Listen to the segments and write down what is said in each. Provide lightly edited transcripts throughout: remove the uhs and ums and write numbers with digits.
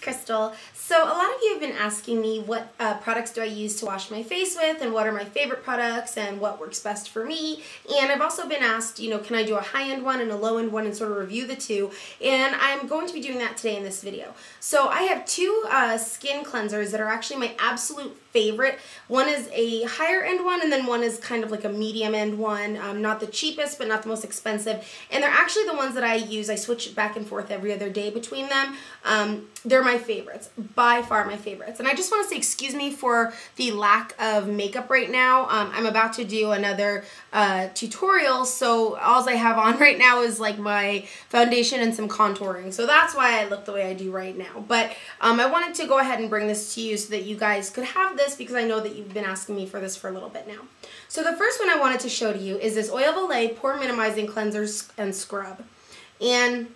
Crystal. So a lot of you have been asking me what products do I use to wash my face with, and what are my favorite products, and what works best for me. And I've also been asked, can I do a high-end one and a low-end one and sort of review the two, and I'm going to be doing that today in this video. So I have two skin cleansers that are actually my absolute favorite. One is a higher end one, and then one is kind of like a medium end one, not the cheapest but not the most expensive, and they're actually the ones that I use. I switch back and forth every other day between them. They're my favorites, by far my favorites. And I just want to say excuse me for the lack of makeup right now. I'm about to do another tutorial, so all I have on right now is like my foundation and some contouring, so that's why I look the way I do right now. But I wanted to go ahead and bring this to you so that you guys could have this, because I know that you've been asking me for this for a little bit now. So the first one I wanted to show to you is this Oil of Olay Pore Minimizing Cleanser and Scrub. And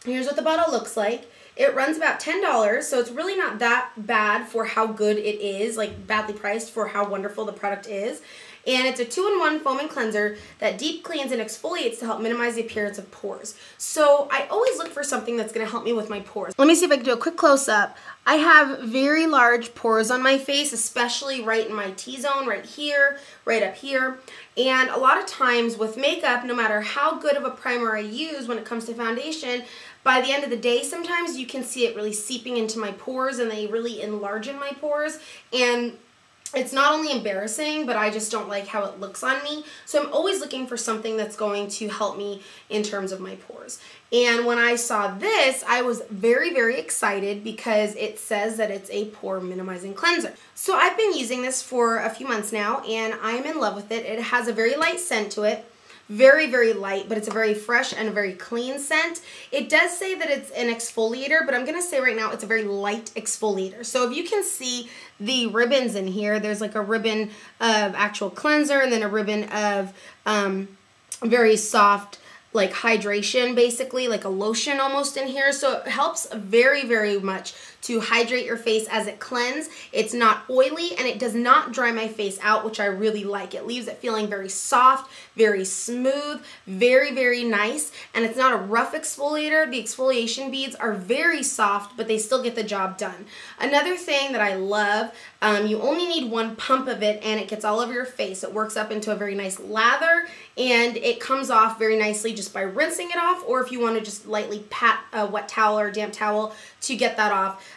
here's what the bottle looks like. It runs about $10, so it's really not that bad for how good it is, like badly priced for how wonderful the product is. And it's a 2-in-1 foaming cleanser that deep cleans and exfoliates to help minimize the appearance of pores. So I always look for something that's going to help me with my pores. Let me see if I can do a quick close-up. I have very large pores on my face, especially right in my T-zone, right here, right up here. And a lot of times with makeup, no matter how good of a primer I use when it comes to foundation, by the end of the day, sometimes you can see it really seeping into my pores, and they really enlarge in my pores. And it's not only embarrassing, but I just don't like how it looks on me. So I'm always looking for something that's going to help me in terms of my pores. And when I saw this, I was very, very excited because it says that it's a pore minimizing cleanser. So I've been using this for a few months now, and I am in love with it. It has a very light scent to it. Very, very light, but it's a very fresh and a very clean scent. It does say that it's an exfoliator, but I'm going to say right now it's a very light exfoliator. So if you can see the ribbons in here, there's like a ribbon of actual cleanser and then a ribbon of very soft, like hydration, basically like a lotion almost in here. So it helps very, very much to hydrate your face as it cleanses. It's not oily, and it does not dry my face out, which I really like. It leaves it feeling very soft, very smooth, very, very nice, and it's not a rough exfoliator. The exfoliation beads are very soft, but they still get the job done. Another thing that I love, you only need one pump of it, and it gets all over your face. It works up into a very nice lather, and it comes off very nicely just by rinsing it off, or if you want to just lightly pat a wet towel or a damp towel to get that off.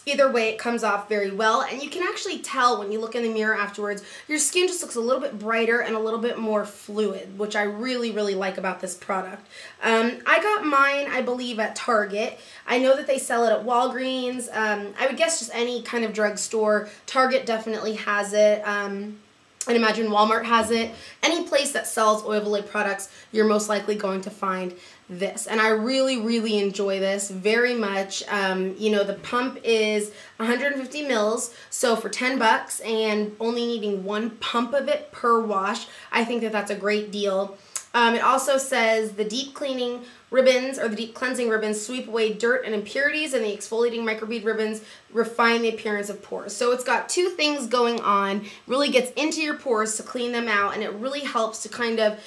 Either way, it comes off very well, and you can actually tell when you look in the mirror afterwards, your skin just looks a little bit brighter and a little bit more fluid, which I really, really like about this product. I got mine, I believe, at Target. I know that they sell it at Walgreens. I would guess just any kind of drugstore. Target definitely has it. I'd imagine Walmart has it. Any place that sells Oil of Olay products, you're most likely going to find this. And I really, really enjoy this very much. The pump is 150 mils, so for 10 bucks and only needing one pump of it per wash, I think that that's a great deal. It also says the deep cleaning ribbons, or the deep cleansing ribbons, sweep away dirt and impurities, and the exfoliating microbead ribbons refine the appearance of pores. So it's got two things going on. Really gets into your pores to clean them out, and it really helps to kind of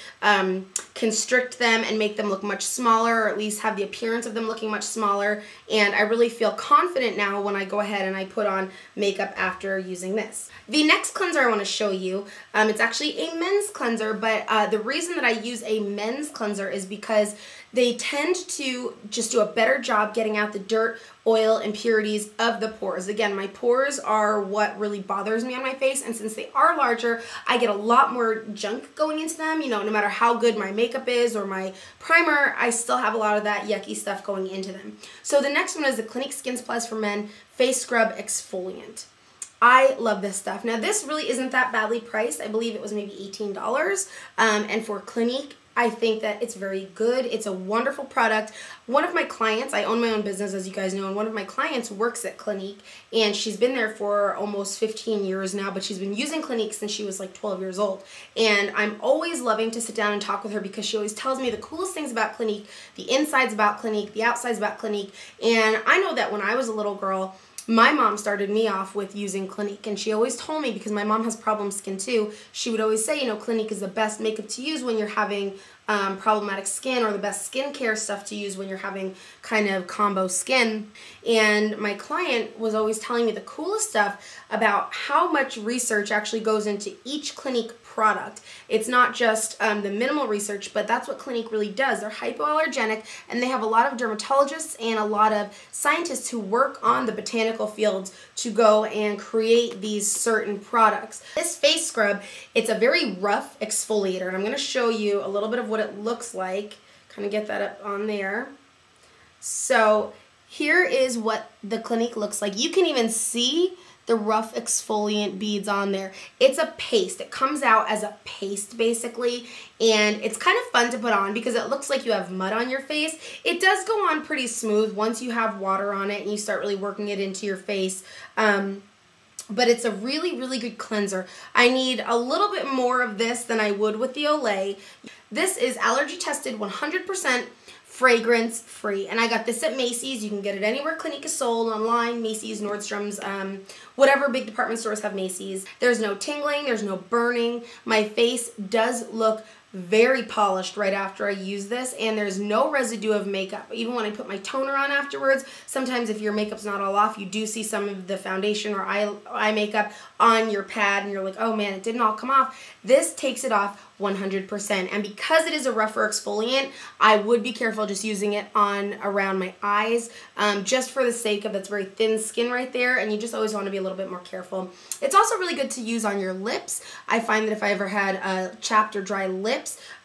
constrict them and make them look much smaller, or at least have the appearance of them looking much smaller. And I really feel confident now when I go ahead and I put on makeup after using this. The next cleanser I want to show you, it's actually a men's cleanser, but the reason that I use a men's cleanser is because they tend to just do a better job getting out the dirt, oil, impurities of the pores. Again, my pores are what really bothers me on my face, and since they are larger, I get a lot more junk going into them. No matter how good my makeup is or my primer, I still have a lot of that yucky stuff going into them. So the next one is the Clinique Skin Supplies for Men Face Scrub Exfoliant. I love this stuff. Now, this really isn't that badly priced. I believe it was maybe $18. And for Clinique, I think that it's very good. It's a wonderful product. One of my clients, I own my own business, as you guys know, and one of my clients works at Clinique, and she's been there for almost 15 years now, but she's been using Clinique since she was like 12 years old. And I'm always loving to sit down and talk with her because she always tells me the coolest things about Clinique, the insides about Clinique, the outsides about Clinique. And I know that when I was a little girl, My mom started me off with using Clinique, and she always told me, because my mom has problem skin too, she would always say, you know, Clinique is the best makeup to use when you're having problematic skin, or the best skincare stuff to use when you're having kind of combo skin. And my client was always telling me the coolest stuff about how much research actually goes into each Clinique product. It's not just the minimal research, but that's what Clinique really does. They're hypoallergenic, and they have a lot of dermatologists and a lot of scientists who work on the botanical fields to go and create these certain products. This face scrub, it's a very rough exfoliator, and I'm going to show you a little bit of what it looks like. Kind of get that up on there. So here is what the Clinique looks like. You can even see the rough exfoliant beads on there. It's a paste. It comes out as a paste basically, and it's kind of fun to put on because it looks like you have mud on your face. It does go on pretty smooth once you have water on it and you start really working it into your face. But it's a really, really good cleanser. I need a little bit more of this than I would with the Olay. This is allergy tested, 100% fragrance free, and I got this at Macy's. You can get it anywhere Clinique is sold, online, Macy's, Nordstrom's, whatever big department stores have Macy's. There's no tingling, there's no burning. My face does look very polished right after I use this, and there's no residue of makeup. Even when I put my toner on afterwards, sometimes if your makeup's not all off, you do see some of the foundation or eye makeup on your pad, and you're like, oh man, it didn't all come off. This takes it off 100%, and because it is a rougher exfoliant, I would be careful just using it on around my eyes, just for the sake of that's very thin skin right there, and you just always want to be a little bit more careful. It's also really good to use on your lips. I find that if I ever had chapped or dry lips,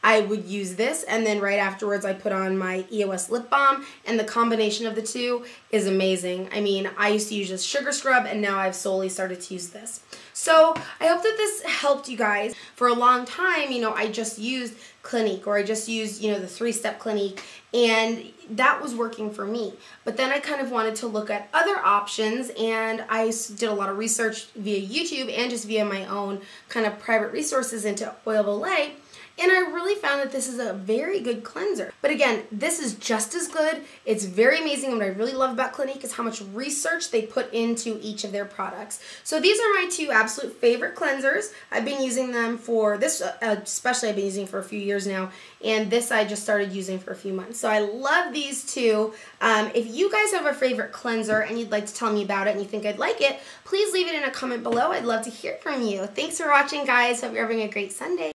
I would use this, and then right afterwards I put on my EOS lip balm, and the combination of the two is amazing. I mean, I used to use just sugar scrub, and now I've solely started to use this. So I hope that this helped you guys. For a long time, you know, I just used Clinique, or I just used, you know, the 3-step Clinique, and that was working for me. But then I kind of wanted to look at other options, and I did a lot of research via YouTube and just via my own kind of private resources into oil of Olay. And I really found that this is a very good cleanser. But again, this is just as good. It's very amazing. And what I really love about Clinique is how much research they put into each of their products. So these are my 2 absolute favorite cleansers. I've been using them for this, especially I've been using for a few years now. And this I just started using for a few months. So I love these 2. If you guys have a favorite cleanser and you'd like to tell me about it and you think I'd like it, please leave it in a comment below. I'd love to hear from you. Thanks for watching, guys. Hope you're having a great Sunday.